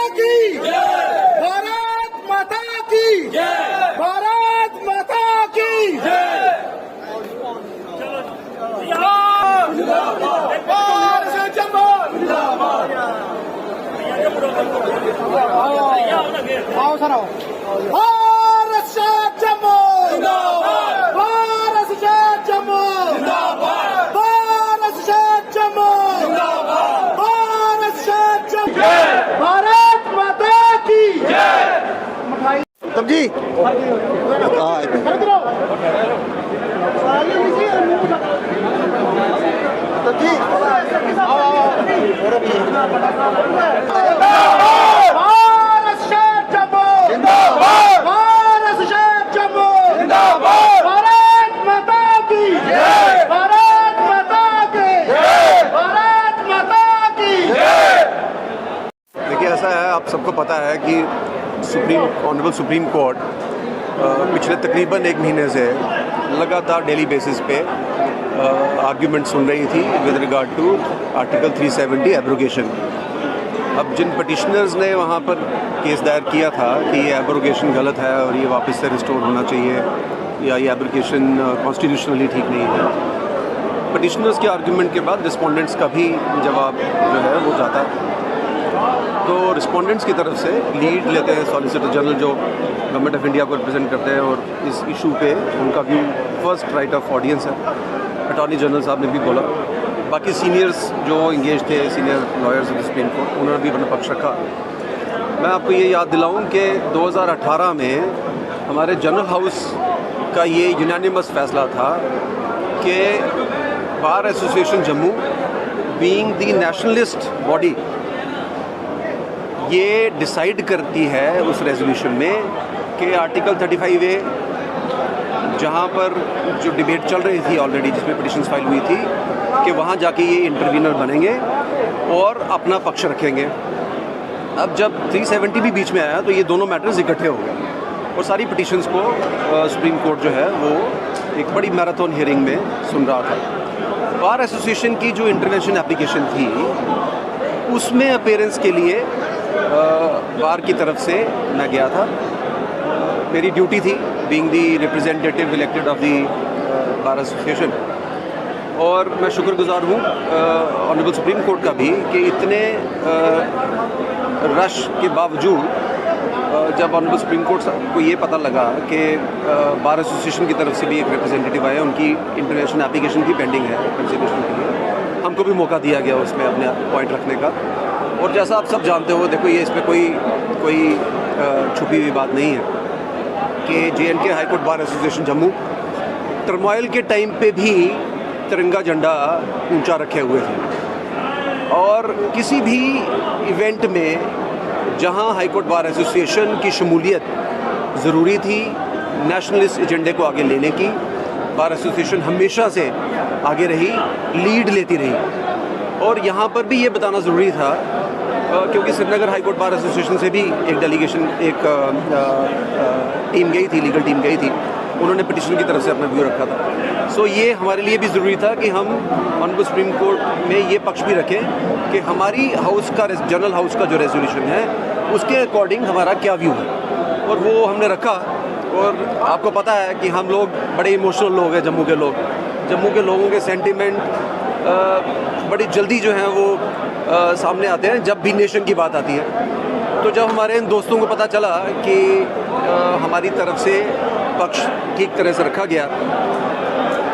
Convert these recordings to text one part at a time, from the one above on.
की भारत माता की भारत माता की आओ सर आओ भारत से जम्मू भारत से जम्मू भारत से जम्मू भारत से जम्मू भारत माता की तब जी तब जी भारत से जम्मू भारत से जम्मू भारत माता की भारत माता की भारत माता की। देखिए ऐसा है, आप सबको पता है कि ऑनरेबल सुप्रीम कोर्ट पिछले तकरीबन एक महीने से लगातार डेली बेसिस पे आर्ग्यूमेंट सुन रही थी with regard to article 370 abrogation. अब जिन पटिशनर्स ने वहाँ पर केस दायर किया था कि ये एब्रोगेशन गलत है और ये वापस से रिस्टोर होना चाहिए या ये एब्रोगेशन कॉन्स्टिट्यूशनली ठीक नहीं है, पटिशनर्स के आर्ग्यूमेंट के बाद रिस्पोंडेंट्स का भी जवाब जो है वो जाता है। तो रिस्पोंडेंट्स की तरफ से लीड लेते हैं सॉलिसिटर जनरल जो गवर्नमेंट ऑफ इंडिया को रिप्रेजेंट करते हैं और इस इशू पे उनका view first right of audience है। अटॉर्नी जनरल साहब ने भी बोला, बाकी सीनियर्स जो इंगेज थे, senior lawyers of the supreme court, उन्होंने भी अपना पक्ष रखा। मैं आपको ये याद दिलाऊं कि 2018 में हमारे जनरल हाउस का ये यूनानिमस फैसला था कि bar association Jammu being the nationalist body ये डिसाइड करती है उस रेजोल्यूशन में कि आर्टिकल 35A जहाँ पर जो डिबेट चल रही थी ऑलरेडी, जिसमें पिटिशंस फाइल हुई थी, कि वहाँ जाके ये इंटरवीनर बनेंगे और अपना पक्ष रखेंगे। अब जब 370 भी बीच में आया तो ये दोनों मैटर्स इकट्ठे हो गए और सारी पिटिशंस को सुप्रीम कोर्ट जो है वो एक बड़ी मैराथन हियरिंग में सुन रहा था। बार एसोसिएशन की जो इंटरवेंशन एप्लीकेशन थी उसमें अपीयरेंस के लिए बार की तरफ से मैं गया था। मेरी ड्यूटी थी being the representative elected of the bar association, और मैं शुक्रगुजार हूँ ऑनरेबल सुप्रीम कोर्ट का भी कि इतने रश के बावजूद जब ऑनरेबल सुप्रीम कोर्ट को ये पता लगा कि बार एसोसिएशन की तरफ से भी एक रिप्रेजेंटेटिव आए, उनकी इंटरनेशनल एप्लीकेशन भी पेंडिंग है कंसिडरेशन के लिए, हमको भी मौका दिया गया उसमें अपने पॉइंट रखने का। और जैसा आप सब जानते हो, देखो ये इसमें कोई छुपी हुई बात नहीं है कि JNK high court bar association Jammu turmoil के टाइम पे भी तिरंगा झंडा ऊंचा रखे हुए थे, और किसी भी इवेंट में जहां हाई कोर्ट बार एसोसिएशन की शमूलियत ज़रूरी थी नेशनलिस्ट एजेंडे को आगे लेने की, बार एसोसिएशन हमेशा से आगे रही, लीड लेती रही। और यहाँ पर भी ये बताना ज़रूरी था क्योंकि Srinagar high court bar association से भी एक डेलीगेशन, एक टीम गई थी, लीगल टीम गई थी, उन्होंने पिटिशन की तरफ से अपना व्यू रखा था। सो ये हमारे लिए भी ज़रूरी था कि हम ऑनरेबल सुप्रीम कोर्ट में ये पक्ष भी रखें कि हमारी हाउस का, जनरल हाउस का जो रेजोल्यूशन है उसके अकॉर्डिंग हमारा क्या व्यू है, और वो हमने रखा। और आपको पता है कि हम लोग बड़े इमोशनल लोग हैं, जम्मू के लोग, जम्मू के लोगों के सेंटिमेंट बड़ी जल्दी जो हैं वो सामने आते हैं जब भी नेशन की बात आती है। तो जब हमारे इन दोस्तों को पता चला कि हमारी तरफ से पक्ष ठीक तरह से रखा गया,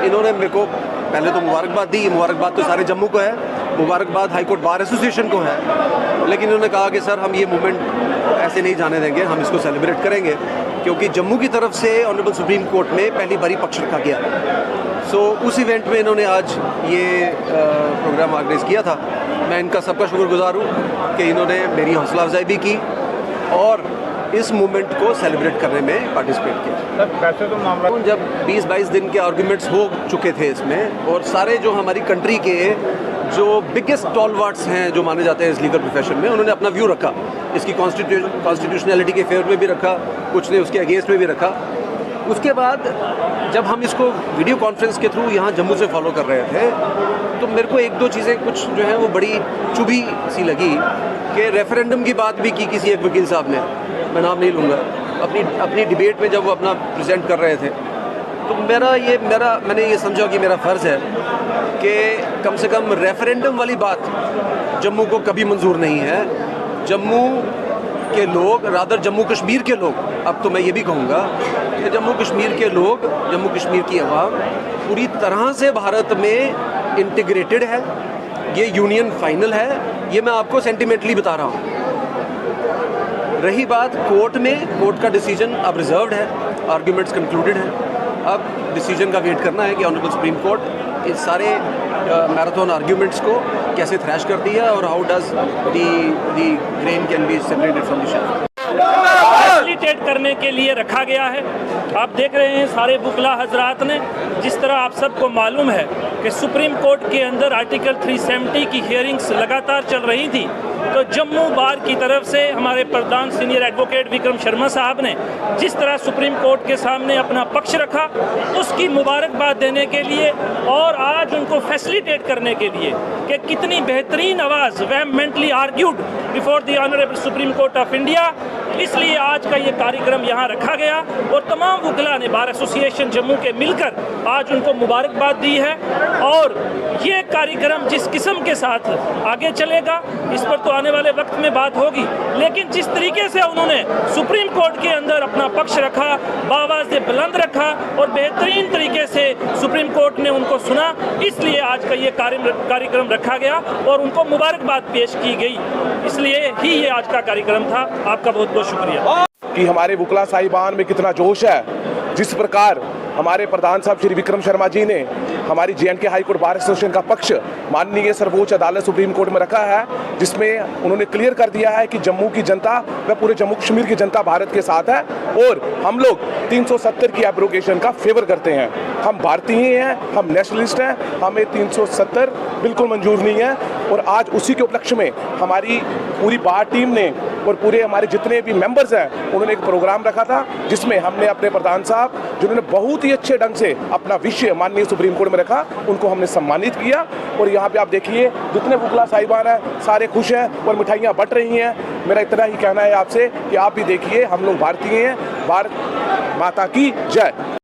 इन्होंने मेरे को पहले तो मुबारकबाद दी। मुबारकबाद तो सारे जम्मू को है, मुबारकबाद हाई कोर्ट बार एसोसिएशन को है, लेकिन इन्होंने कहा कि सर हम ये मूवमेंट ऐसे नहीं जाने देंगे, हम इसको सेलिब्रेट करेंगे, क्योंकि जम्मू की तरफ से ऑनरेबल सुप्रीम कोर्ट में पहली बारी पक्ष रखा गया। सो उस इवेंट में इन्होंने आज ये प्रोग्राम ऑर्गेनाइज किया था। मैं इनका सबका शुक्रगुजार हूँ कि इन्होंने मेरी हौसला अफजाई भी की और इस मूवमेंट को सेलिब्रेट करने में पार्टिसिपेट किया। वैसे तो मामला जब 20-22 दिन के आर्गूमेंट्स हो चुके थे इसमें, और सारे जो हमारी कंट्री के जो बिगेस्ट स्टॉलवर्ट्स हैं जो माने जाते हैं इस लीगल प्रोफेशन में, उन्होंने अपना व्यू रखा, इसकी कॉन्स्टिट्यूशनैलिटी के फेवर में भी रखा, कुछ ने उसके अगेंस्ट में भी रखा। उसके बाद जब हम इसको वीडियो कॉन्फ्रेंस के थ्रू यहाँ जम्मू से फॉलो कर रहे थे, तो मेरे को एक दो चीज़ें कुछ जो हैं वो बड़ी चुभी सी लगी कि रेफरेंडम की बात भी की किसी एक वकील साहब ने, मैं नाम नहीं लूँगा, अपनी डिबेट में जब वो अपना प्रेजेंट कर रहे थे, तो मैंने ये समझा कि मेरा फ़र्ज़ है कि कम से कम रेफरेंडम वाली बात जम्मू को कभी मंजूर नहीं है। जम्मू के लोग, रादर जम्मू कश्मीर के लोग, अब तो मैं ये भी कहूँगा कि जम्मू कश्मीर के लोग, जम्मू कश्मीर की आवाम पूरी तरह से भारत में इंटीग्रेटेड है। ये यूनियन फाइनल है, ये मैं आपको सेंटिमेंटली बता रहा हूँ। रही बात कोर्ट में, कोर्ट का डिसीजन अब रिजर्व्ड है, आर्ग्यूमेंट्स कंक्लूडेड हैं। अब डिसीजन का वेट करना है कि ऑनरेबल सुप्रीम कोर्ट इस सारे मैराथन आर्ग्यूमेंट्स को कैसे थ्रैश करती है और how does the grain can be separated from the chef. Facilitate करने के लिए रखा गया है। आप देख रहे हैं सारे वकला हजरात ने, जिस तरह आप सबको मालूम है कि सुप्रीम कोर्ट के अंदर आर्टिकल 370 की हियरिंग्स लगातार चल रही थी, तो जम्मू बार की तरफ से हमारे प्रधान सीनियर एडवोकेट विक्रम शर्मा साहब ने जिस तरह सुप्रीम कोर्ट के सामने अपना पक्ष रखा, उसकी मुबारकबाद देने के लिए और आज उनको फैसिलिटेट करने के लिए कि कितनी बेहतरीन आवाज़ vehemently argued before the honourable supreme court of India, इसलिए आज का ये कार्यक्रम यहाँ रखा गया और तमाम वकला ने बार एसोसिएशन जम्मू के मिलकर आज उनको मुबारकबाद दी है। और ये कार्यक्रम जिस किस्म के साथ आगे चलेगा इस पर तो आने वाले वक्त में बात होगी, लेकिन जिस तरीके से उन्होंने सुप्रीम कोर्ट के अंदर अपना पक्ष रखा, बावाज़ बुलंद रखा और बेहतरीन तरीके से सुप्रीम कोर्ट ने उनको सुना, इसलिए आज का ये कार्यक्रम रखा गया और उनको मुबारकबाद पेश की गई। इसलिए ही ये आज का कार्यक्रम था। आपका बहुत बहुत शुक्रिया। कि हमारे वकला साहिबान में कितना जोश है, जिस प्रकार हमारे प्रधान साहब श्री विक्रम शर्मा जी ने हमारी JNK high court bar association का पक्ष माननीय सर्वोच्च अदालत सुप्रीम कोर्ट में रखा है, जिसमें उन्होंने क्लियर कर दिया है कि जम्मू की जनता व पूरे जम्मू कश्मीर की जनता भारत के साथ है और हम लोग 370 की एब्रोगेशन का फेवर करते हैं। हम भारतीय हैं, हम नेशनलिस्ट हैं, हमें 370 बिल्कुल मंजूर नहीं है। और आज उसी के उपलक्ष्य में हमारी पूरी बार टीम ने और पूरे हमारे जितने भी मेंबर्स हैं उन्होंने एक प्रोग्राम रखा था, जिसमें हमने अपने प्रधान साहब जिन्होंने बहुत ही अच्छे ढंग से अपना विषय माननीय सुप्रीम कोर्ट में रखा, उनको हमने सम्मानित किया। और यहाँ पे आप देखिए जितने वकला साहिबान हैं सारे खुश हैं और मिठाइयाँ बंट रही हैं। मेरा इतना ही कहना है आपसे कि आप भी देखिए, हम लोग भारतीय हैं। भारत माता की जय।